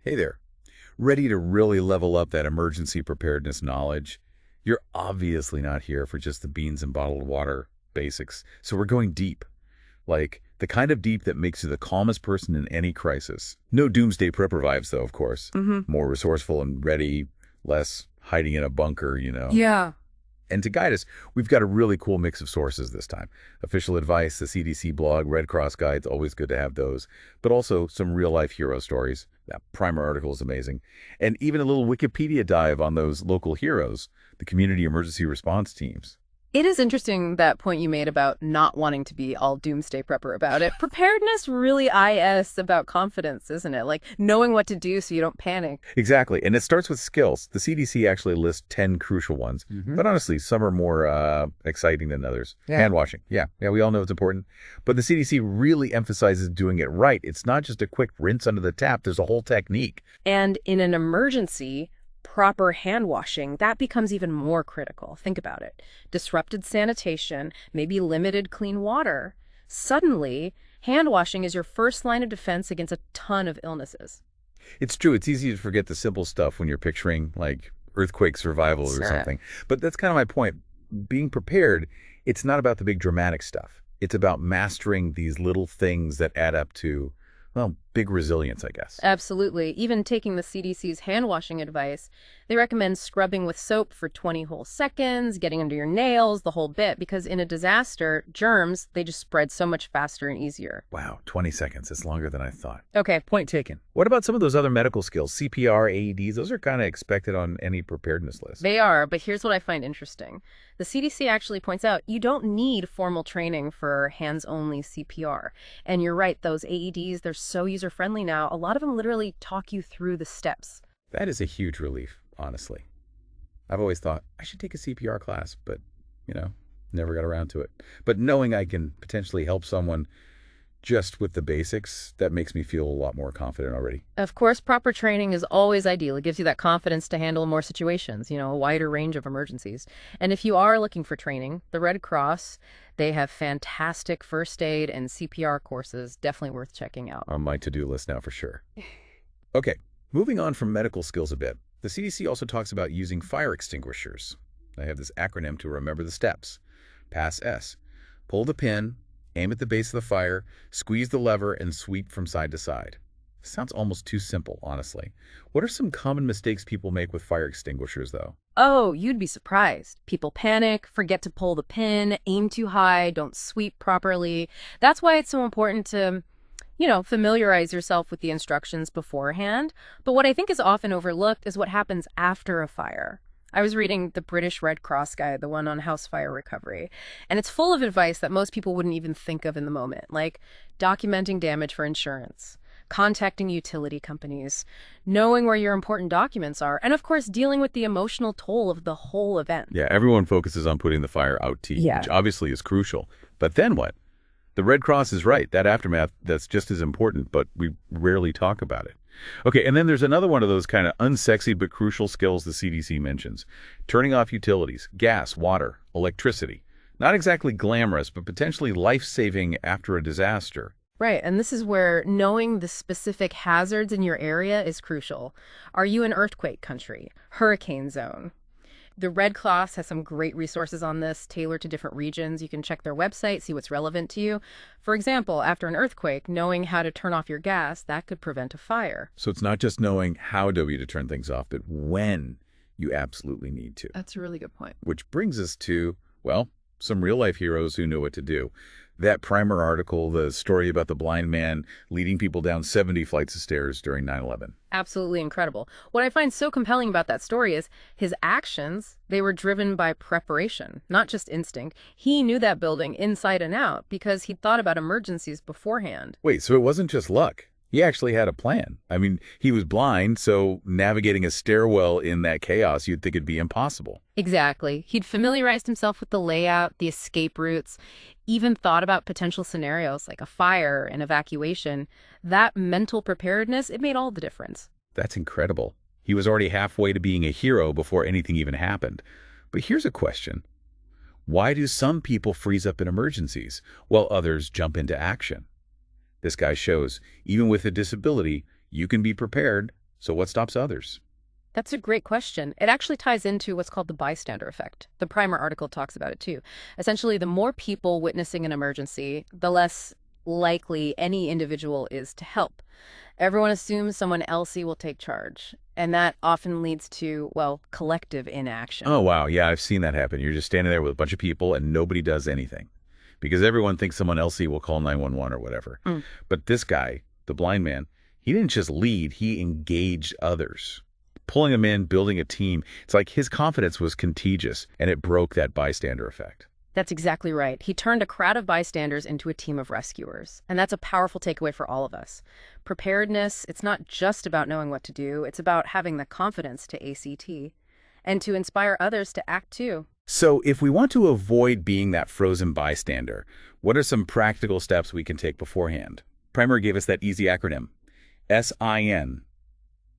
Hey there. Ready to really level up that emergency preparedness knowledge? You're obviously not here for just the beans and bottled water basics, so we're going deep. Like, the kind of deep that makes you the calmest person in any crisis. No doomsday prepper vibes, though, of course. More resourceful and ready, less hiding in a bunker. Yeah. And to guide us, we've got a really cool mix of sources this time. Official advice, the CDC blog, Red Cross guides, always good to have those. But also some real-life hero stories. That primer article is amazing. And even a little Wikipedia dive on those local heroes, the community emergency response teams. It is interesting, that point you made about not wanting to be all doomsday prepper about it. Preparedness really is about confidence, isn't it? Like knowing what to do so you don't panic. Exactly. And it starts with skills. The CDC actually lists 10 crucial ones. But honestly, some are more exciting than others. Yeah. Hand washing. Yeah, we all know it's important. But the CDC really emphasizes doing it right. It's not just a quick rinse under the tap. There's a whole technique. And in an emergency, proper hand washing, that becomes even more critical. Think about it. Disrupted sanitation, maybe limited clean water. Suddenly, hand washing is your first line of defense against a ton of illnesses. It's true. It's easy to forget the simple stuff when you're picturing, like, earthquake survival or something. But that's kind of my point. Being prepared, it's not about the big dramatic stuff. It's about mastering these little things that add up to, well, big resilience, I guess. Absolutely. Even taking the CDC's hand washing advice, they recommend scrubbing with soap for 20 whole seconds, getting under your nails, the whole bit, because in a disaster, germs, they just spread so much faster and easier. Wow, 20 seconds. It's longer than I thought. Okay. Point taken. What about some of those other medical skills? CPR, AEDs, those are kind of expected on any preparedness list. They are, but here's what I find interesting. The CDC actually points out you don't need formal training for hands-only CPR. And you're right, those AEDs, they're so user-friendly now. A lot of them literally talk you through the steps. That is a huge relief, honestly. I've always thought I should take a CPR class, but, never got around to it. But knowing I can potentially help someone just with the basics, that makes me feel a lot more confident already. Of course, proper training is always ideal. It gives you that confidence to handle more situations, a wider range of emergencies. And if you are looking for training, the Red Cross, they have fantastic first aid and CPR courses, definitely worth checking out. On my to-do list now for sure. Okay, moving on from medical skills a bit. The CDC also talks about using fire extinguishers. I have this acronym to remember the steps. Pass S. Pull the pin, aim at the base of the fire, squeeze the lever, and sweep from side to side. Sounds almost too simple, honestly. What are some common mistakes people make with fire extinguishers, though? Oh, you'd be surprised. People panic, forget to pull the pin, aim too high, don't sweep properly. That's why it's so important to, familiarize yourself with the instructions beforehand. But what I think is often overlooked is what happens after a fire. I was reading the British Red Cross guide, the one on house fire recovery, and it's full of advice that most people wouldn't even think of in the moment, like documenting damage for insurance, contacting utility companies, knowing where your important documents are, and of course, dealing with the emotional toll of the whole event. Yeah, everyone focuses on putting the fire out, which obviously is crucial. But then what? The Red Cross is right. That aftermath, that's just as important, but we rarely talk about it. Okay, and then there's another one of those kind of unsexy but crucial skills the CDC mentions. Turning off utilities, gas, water, electricity. Not exactly glamorous, but potentially life-saving after a disaster. Right, and this is where knowing the specific hazards in your area is crucial. Are you an earthquake country? Hurricane zone? The Red Cross has some great resources on this, tailored to different regions. You can check their website, see what's relevant to you. For example, after an earthquake, knowing how to turn off your gas, that could prevent a fire. So it's not just knowing how to turn things off, but when you absolutely need to. That's a really good point. Which brings us to, well, some real-life heroes who know what to do. That primer article, the story about the blind man leading people down 70 flights of stairs during 9/11. Absolutely incredible. What I find so compelling about that story is his actions, they were driven by preparation, not just instinct. He knew that building inside and out because he'd thought about emergencies beforehand. Wait, so it wasn't just luck. He actually had a plan. I mean, he was blind, so navigating a stairwell in that chaos, you'd think it'd be impossible. Exactly. He'd familiarized himself with the layout, the escape routes, even thought about potential scenarios like a fire and evacuation. That mental preparedness, it made all the difference. That's incredible. He was already halfway to being a hero before anything even happened. But here's a question. Why do some people freeze up in emergencies while others jump into action? This guy shows, even with a disability, you can be prepared, So what stops others? That's a great question. It actually ties into what's called the bystander effect. The primer article talks about it too. Essentially, the more people witnessing an emergency, the less likely any individual is to help. Everyone assumes someone else will take charge, and that often leads to, well, collective inaction. Oh, wow. Yeah, I've seen that happen. You're just standing there with a bunch of people and nobody does anything because everyone thinks someone else will call 911 or whatever. But this guy, the blind man, he didn't just lead, he engaged others. Pulling them in, building a team. It's like his confidence was contagious, and it broke that bystander effect. That's exactly right. He turned a crowd of bystanders into a team of rescuers. And that's a powerful takeaway for all of us. Preparedness, it's not just about knowing what to do. It's about having the confidence to ACT and to inspire others to act too. So if we want to avoid being that frozen bystander, what are some practical steps we can take beforehand? Primer gave us that easy acronym, SIN.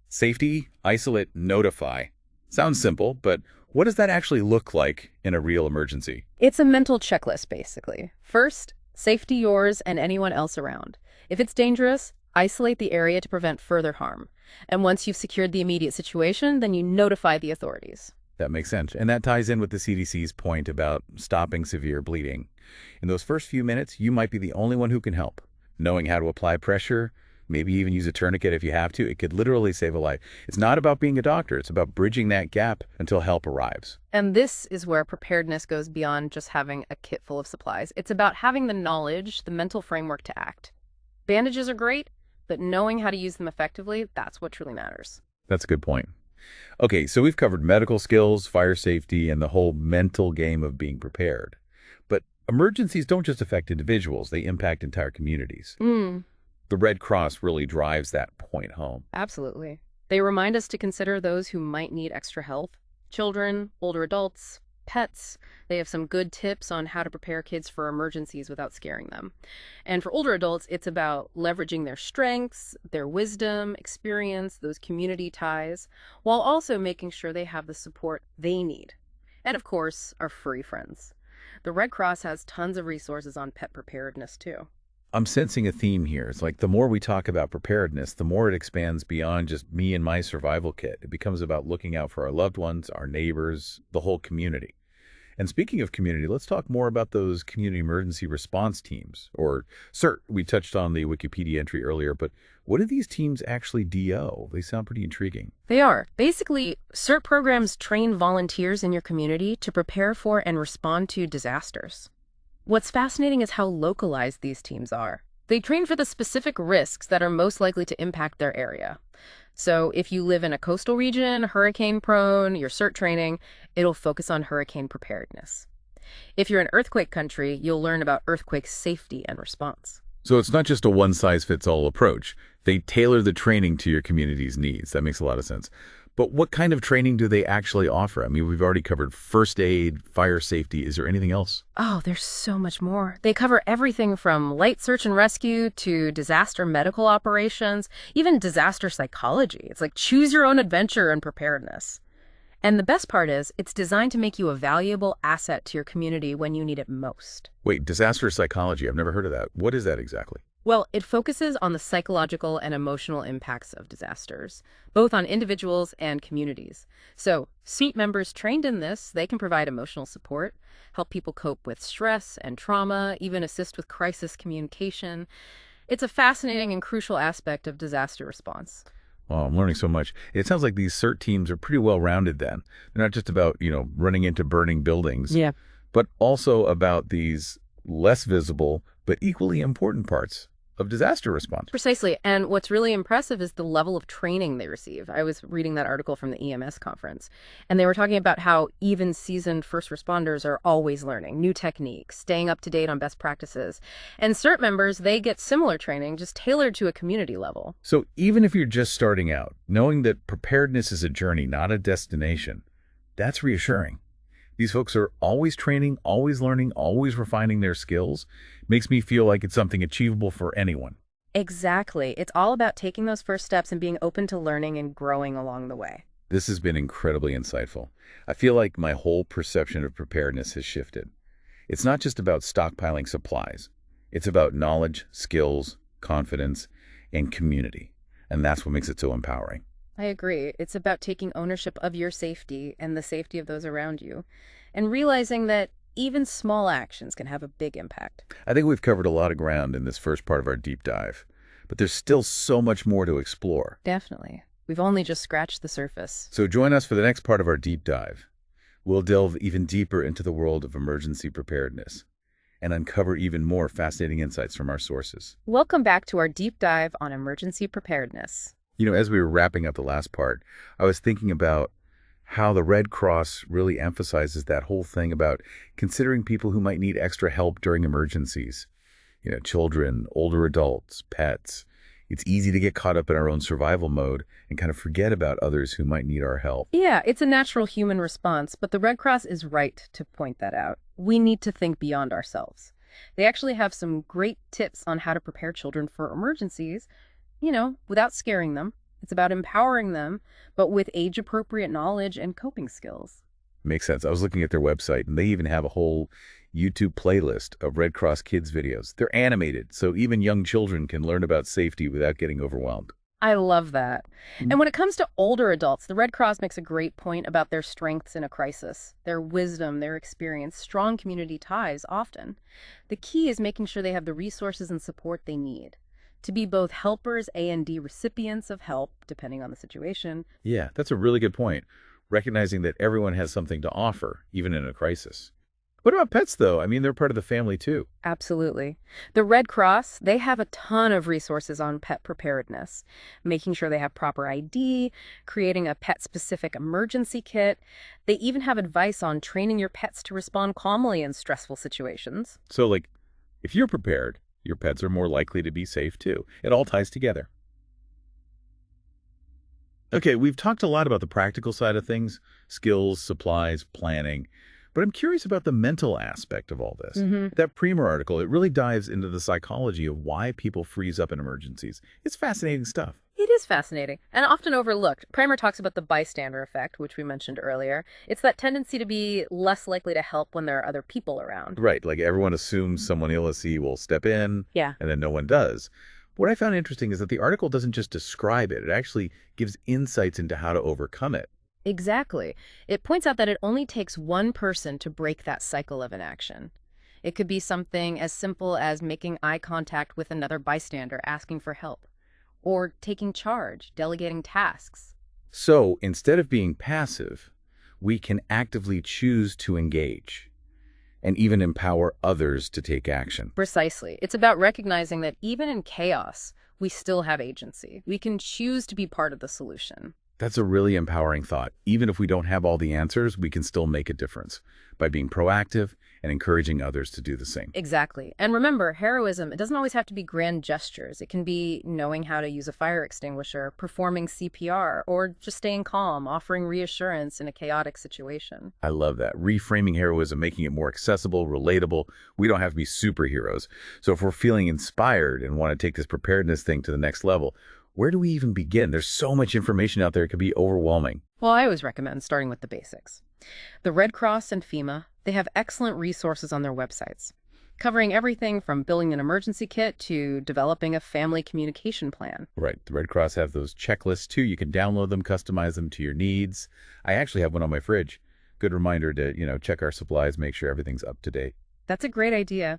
Safety, isolate, notify. Sounds simple, but what does that actually look like in a real emergency? It's a mental checklist, basically. First, safety yours and anyone else around. If it's dangerous, isolate the area to prevent further harm. And once you've secured the immediate situation, then you notify the authorities. That makes sense. And that ties in with the CDC's point about stopping severe bleeding. In those first few minutes, you might be the only one who can help. Knowing how to apply pressure, maybe even use a tourniquet if you have to. It could literally save a life. It's not about being a doctor. It's about bridging that gap until help arrives. And this is where preparedness goes beyond just having a kit full of supplies. It's about having the knowledge, the mental framework to act. Bandages are great, but knowing how to use them effectively, that's what truly matters. That's a good point. Okay, so we've covered medical skills, fire safety, and the whole mental game of being prepared. But emergencies don't just affect individuals. They impact entire communities. The Red Cross really drives that point home. Absolutely. They remind us to consider those who might need extra help. Children, older adults, pets. They have some good tips on how to prepare kids for emergencies without scaring them. And for older adults, it's about leveraging their strengths, their wisdom, experience, those community ties, while also making sure they have the support they need. And of course, our furry friends. The Red Cross has tons of resources on pet preparedness too. I'm sensing a theme here. It's like the more we talk about preparedness, the more it expands beyond just me and my survival kit. It becomes about looking out for our loved ones, our neighbors, the whole community. And speaking of community, let's talk more about those community emergency response teams, or CERT. We touched on the Wikipedia entry earlier, but what do these teams actually do? They sound pretty intriguing. They are. Basically, CERT programs train volunteers in your community to prepare for and respond to disasters. What's fascinating is how localized these teams are. They train for the specific risks that are most likely to impact their area. So if you live in a coastal region, hurricane-prone, your CERT training, it'll focus on hurricane preparedness. If you're in earthquake country, you'll learn about earthquake safety and response. So it's not just a one-size-fits-all approach. They tailor the training to your community's needs. That makes a lot of sense. But what kind of training do they actually offer? I mean, we've already covered first aid, fire safety. Is there anything else? Oh, there's so much more. They cover everything from light search and rescue to disaster medical operations, even disaster psychology. It's like choose your own adventure and preparedness. And the best part is, it's designed to make you a valuable asset to your community when you need it most. Wait, disaster psychology. I've never heard of that. What is that exactly? Well, it focuses on the psychological and emotional impacts of disasters, both on individuals and communities. So, CERT members trained in this, they can provide emotional support, help people cope with stress and trauma, even assist with crisis communication. It's a fascinating and crucial aspect of disaster response. Well, I'm learning so much. It sounds like these CERT teams are pretty well-rounded then. They're not just about, running into burning buildings, but also about these less visible but equally important parts of disaster response. Precisely. And what's really impressive is the level of training they receive. I was reading that article from the EMS conference, and they were talking about how even seasoned first responders are always learning new techniques, staying up to date on best practices. And CERT members, they get similar training, just tailored to a community level. So even if you're just starting out, knowing that preparedness is a journey, not a destination, that's reassuring. These folks are always training, always learning, always refining their skills. Makes me feel like it's something achievable for anyone. Exactly. It's all about taking those first steps and being open to learning and growing along the way. This has been incredibly insightful. I feel like my whole perception of preparedness has shifted. It's not just about stockpiling supplies. It's about knowledge, skills, confidence, and community. And that's what makes it so empowering. I agree. It's about taking ownership of your safety and the safety of those around you, and realizing that even small actions can have a big impact. I think we've covered a lot of ground in this first part of our deep dive, but there's still so much more to explore. Definitely. We've only just scratched the surface. So join us for the next part of our deep dive. We'll delve even deeper into the world of emergency preparedness and uncover even more fascinating insights from our sources. Welcome back to our deep dive on emergency preparedness. As we were wrapping up the last part, I was thinking about how the Red Cross really emphasizes that whole thing about considering people who might need extra help during emergencies. Children, older adults, pets. It's easy to get caught up in our own survival mode and kind of forget about others who might need our help. Yeah, it's a natural human response, but the Red Cross is right to point that out. We need to think beyond ourselves. They actually have some great tips on how to prepare children for emergencies, without scaring them. It's about empowering them, but with age-appropriate knowledge and coping skills. Makes sense. I was looking at their website, and they even have a whole YouTube playlist of Red Cross Kids videos. They're animated, so even young children can learn about safety without getting overwhelmed. I love that. And when it comes to older adults, the Red Cross makes a great point about their strengths in a crisis, their wisdom, their experience, strong community ties often. The key is making sure they have the resources and support they need to be both helpers and recipients of help, depending on the situation. Yeah, that's a really good point. Recognizing that everyone has something to offer, even in a crisis. What about pets, though? I mean, they're part of the family, too. Absolutely. The Red Cross, they have a ton of resources on pet preparedness, making sure they have proper ID, creating a pet-specific emergency kit. They even have advice on training your pets to respond calmly in stressful situations. So, if you're prepared, your pets are more likely to be safe, too. It all ties together. Okay, we've talked a lot about the practical side of things, skills, supplies, planning. But I'm curious about the mental aspect of all this. That Primer article, it really dives into the psychology of why people freeze up in emergencies. It's fascinating stuff. It is fascinating and often overlooked. Primer talks about the bystander effect, which we mentioned earlier. It's that tendency to be less likely to help when there are other people around. Right, like everyone assumes someone ill at sea will step in, and then no one does. What I found interesting is that the article doesn't just describe it. It actually gives insights into how to overcome it. Exactly. It points out that it only takes one person to break that cycle of inaction. It could be something as simple as making eye contact with another bystander asking for help, or taking charge, delegating tasks. So instead of being passive, we can actively choose to engage and even empower others to take action. Precisely. It's about recognizing that even in chaos, we still have agency. We can choose to be part of the solution. That's a really empowering thought. Even if we don't have all the answers, we can still make a difference by being proactive and encouraging others to do the same. Exactly. And remember, heroism, it doesn't always have to be grand gestures. It can be knowing how to use a fire extinguisher, performing CPR, or just staying calm, offering reassurance in a chaotic situation. I love that. Reframing heroism, making it more accessible, relatable. We don't have to be superheroes. So if we're feeling inspired and want to take this preparedness thing to the next level, where do we even begin? There's so much information out there, it could be overwhelming. Well, I always recommend starting with the basics. The Red Cross and FEMA, they have excellent resources on their websites, covering everything from building an emergency kit to developing a family communication plan. Right. The Red Cross have those checklists, too. You can download them, customize them to your needs. I actually have one on my fridge. Good reminder to, check our supplies, make sure everything's up to date. That's a great idea.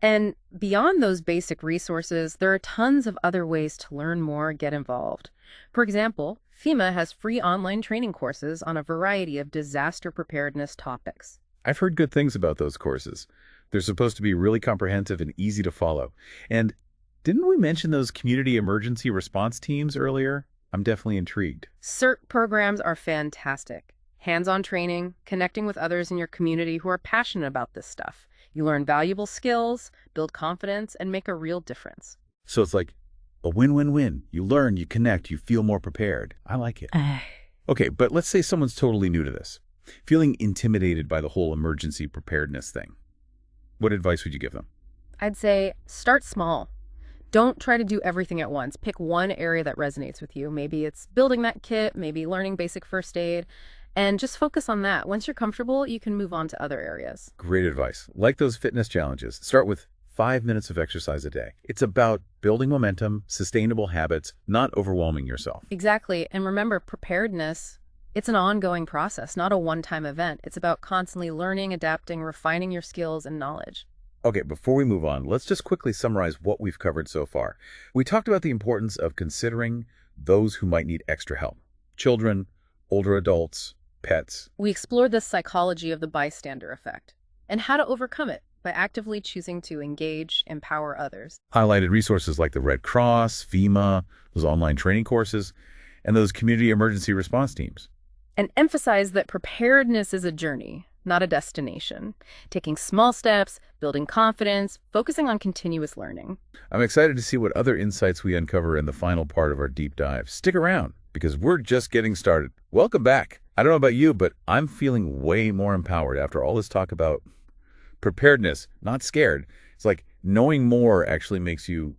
And beyond those basic resources, there are tons of other ways to learn more, get involved. For example, FEMA has free online training courses on a variety of disaster preparedness topics. I've heard good things about those courses. They're supposed to be really comprehensive and easy to follow. And didn't we mention those community emergency response teams earlier? I'm definitely intrigued. CERT programs are fantastic. Hands-on training, connecting with others in your community who are passionate about this stuff. You learn valuable skills, build confidence, and make a real difference. So it's like a win-win-win. You learn, you connect, you feel more prepared. I like it. Okay, but let's say someone's totally new to this, feeling intimidated by the whole emergency preparedness thing. What advice would you give them? I'd say start small. Don't try to do everything at once. Pick one area that resonates with you. Maybe it's building that kit, maybe learning basic first aid. And just focus on that. Once you're comfortable, you can move on to other areas. Great advice. Like those fitness challenges. Start with 5 minutes of exercise a day. It's about building momentum, sustainable habits, not overwhelming yourself. Exactly. And remember, preparedness, it's an ongoing process, not a one-time event. It's about constantly learning, adapting, refining your skills and knowledge. Okay, before we move on, let's just quickly summarize what we've covered so far. We talked about the importance of considering those who might need extra help. Children, older adults, pets. We explored the psychology of the bystander effect and how to overcome it by actively choosing to engage, empower others. Highlighted resources like the Red Cross, FEMA, those online training courses, and those community emergency response teams. And emphasize that preparedness is a journey, not a destination. Taking small steps, building confidence, focusing on continuous learning. I'm excited to see what other insights we uncover in the final part of our deep dive. Stick around, because we're just getting started. Welcome back. I don't know about you, but I'm feeling way more empowered after all this talk about preparedness, not scared. It's like knowing more actually makes you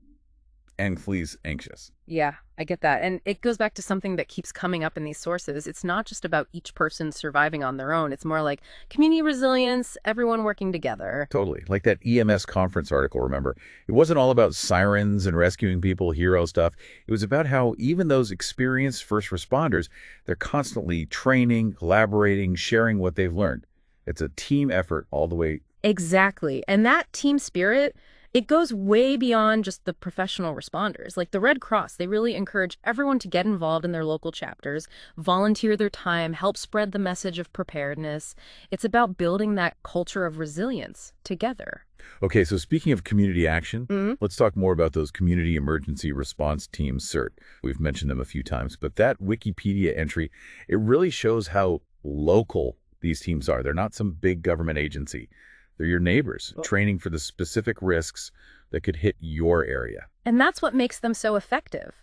anxious. Yeah, I get that. And it goes back to something that keeps coming up in these sources. It's not just about each person surviving on their own. It's more like community resilience, everyone working together. Totally. Like that EMS conference article, remember? It wasn't all about sirens and rescuing people, hero stuff. It was about how even those experienced first responders, they're constantly training, collaborating, sharing what they've learned. It's a team effort all the way. Exactly. And that team spirit, it goes way beyond just the professional responders. Like the Red Cross, they really encourage everyone to get involved in their local chapters, volunteer their time, help spread the message of preparedness. It's about building that culture of resilience together. Okay, so speaking of community action, let's talk more about those community emergency response teams, CERT. We've mentioned them a few times, but that Wikipedia entry, it really shows how local these teams are. They're not some big government agency. They're your neighbors, training for the specific risks that could hit your area. And that's what makes them so effective.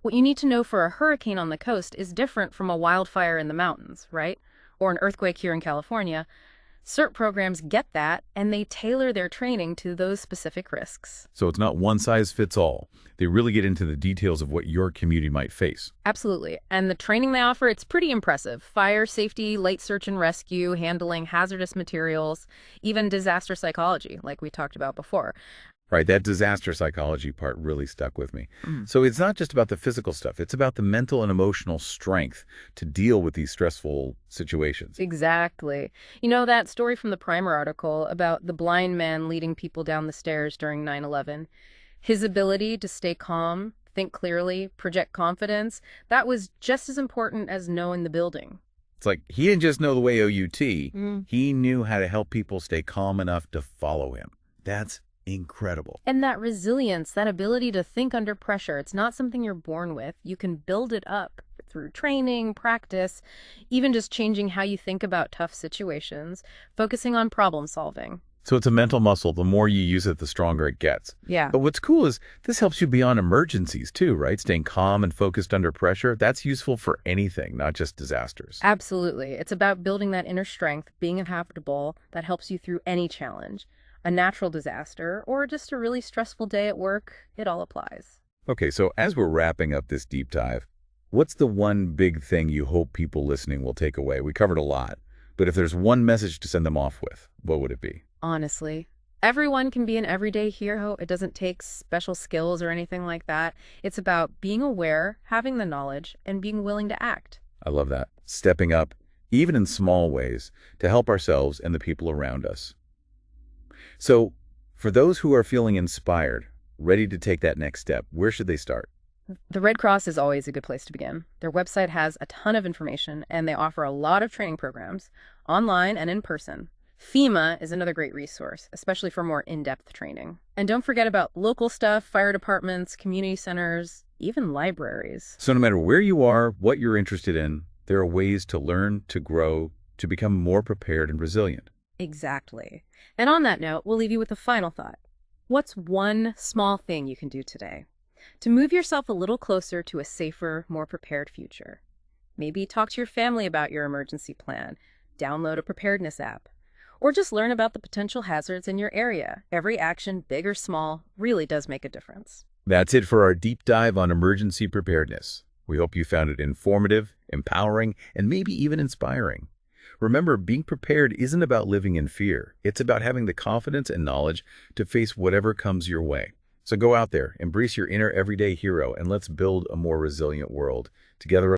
What you need to know for a hurricane on the coast is different from a wildfire in the mountains, right? Or an earthquake here in California. CERT programs get that, and they tailor their training to those specific risks. So it's not one size fits all. They really get into the details of what your community might face. Absolutely. And the training they offer, it's pretty impressive. Fire safety, light search and rescue, handling hazardous materials, even disaster psychology, like we talked about before. Right, that disaster psychology part really stuck with me. So it's not just about the physical stuff. It's about the mental and emotional strength to deal with these stressful situations. Exactly. You know that story from the Primer article about the blind man leading people down the stairs during 9/11? His ability to stay calm, think clearly, project confidence, that was just as important as knowing the building. It's like he didn't just know the way OUT. He knew how to help people stay calm enough to follow him. That's incredible. And that resilience, that ability to think under pressure, it's not something you're born with. You can build it up through training, practice, even just changing how you think about tough situations, focusing on problem solving. So it's a mental muscle. The more you use it, the stronger it gets. Yeah. But what's cool is this helps you beyond emergencies too, right? Staying calm and focused under pressure. That's useful for anything, not just disasters. Absolutely. It's about building that inner strength, being adaptable, that helps you through any challenge. A natural disaster, or just a really stressful day at work, it all applies. Okay, so as we're wrapping up this deep dive, what's the one big thing you hope people listening will take away? We covered a lot, but if there's one message to send them off with, what would it be? Honestly, everyone can be an everyday hero. It doesn't take special skills or anything like that. It's about being aware, having the knowledge, and being willing to act. I love that. Stepping up, even in small ways, to help ourselves and the people around us. So, for those who are feeling inspired, ready to take that next step, where should they start? The Red Cross is always a good place to begin. Their website has a ton of information, and they offer a lot of training programs, online and in person. FEMA is another great resource, especially for more in-depth training. And don't forget about local stuff, fire departments, community centers, even libraries. So no matter where you are, what you're interested in, there are ways to learn, to grow, to become more prepared and resilient. Exactly. And on that note, we'll leave you with a final thought. What's one small thing you can do today to move yourself a little closer to a safer, more prepared future? Maybe talk to your family about your emergency plan, download a preparedness app, or just learn about the potential hazards in your area. Every action, big or small, really does make a difference. That's it for our deep dive on emergency preparedness. We hope you found it informative, empowering, and maybe even inspiring. Remember, being prepared isn't about living in fear. It's about having the confidence and knowledge to face whatever comes your way. So go out there, embrace your inner everyday hero, and let's build a more resilient world together.